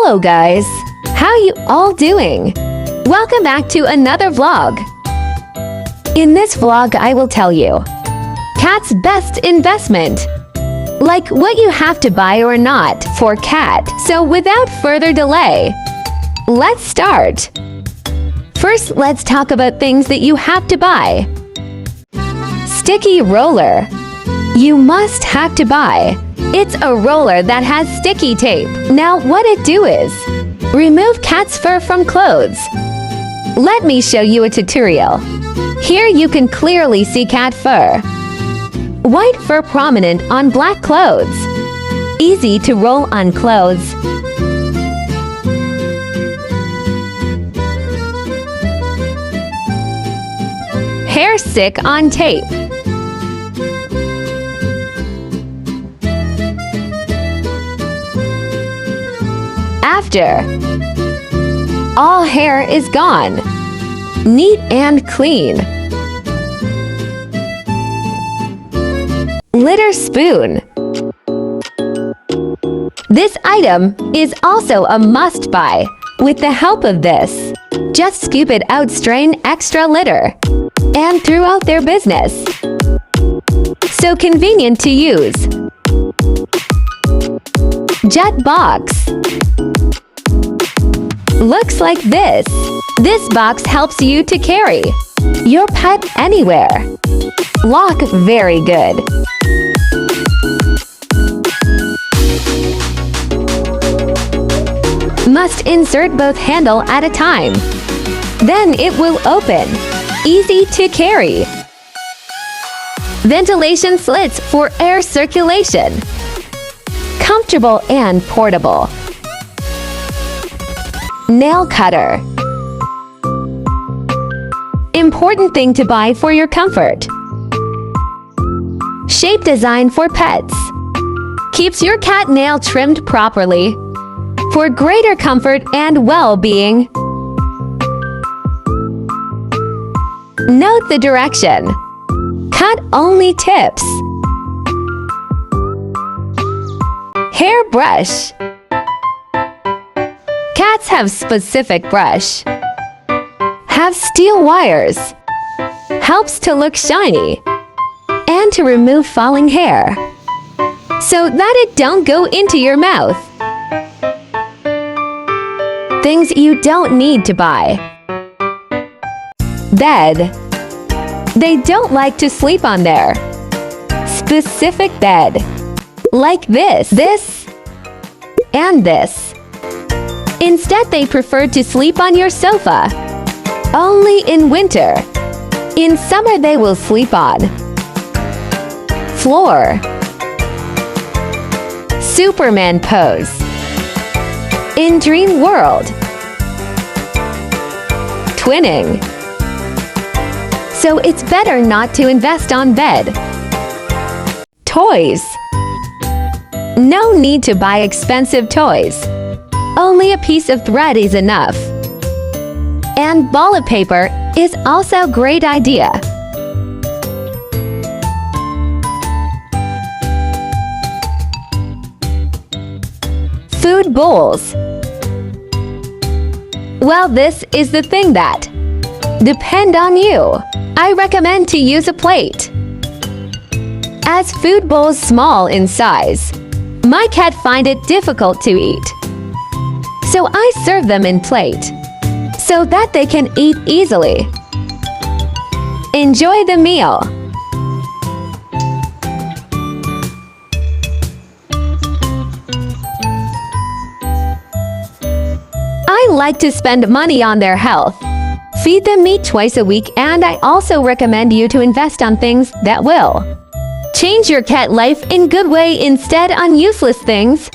Hello guys! How you all doing? Welcome back to another vlog. In this vlog I will tell you cat's best investment. Like what you have to buy or not for cat. So without further delay, let's start. First, let's talk about things that you have to buy. Sticky roller. You must have to buy. It's a roller that has sticky tape. Now what it do is remove cat's fur from clothes. Let me show you a tutorial. Here you can clearly see cat fur. White fur prominent on black clothes. Easy to roll on clothes. Hair stick on tape. After all hair is gone, neat and clean. Litter spoon. This item is also a must-buy. With the help of this, just scoop it out, strain extra litter, and throughout their business. So convenient to use. Jet box. Looks like this. This box helps you to carry your pet anywhere. Lock very good. Must insert both handle at a time. Then it will open. Easy to carry. Ventilation slits for air circulation. Comfortable and portable. Nail cutter. Important thing to buy for your comfort. Shape design for pets. Keeps your cat nail trimmed properly for greater comfort and well-being. Note the direction. Cut only tips. Hair brush. Cats have specific brush. Have steel wires. Helps to look shiny. And to remove falling hair, so that it don't go into your mouth. Things you don't need to buy. Bed. They don't like to sleep on their specific bed. Like this, and this. Instead, they prefer to sleep on your sofa. Only in winter. In summer, they will sleep on floor. Superman pose. In dream world. Twinning. So it's better not to invest on bed. Toys. No need to buy expensive toys. Only a piece of thread is enough. And bullet paper is also a great idea. Food bowls. Well, this is the thing that depend on you. I recommend to use a plate. As food bowls small in size, my cat find it difficult to eat. So I serve them in plate, so that they can eat easily. Enjoy the meal. I like to spend money on their health. Feed them meat twice a week, and I also recommend you to invest on things that will change your cat life in good way instead on useless things.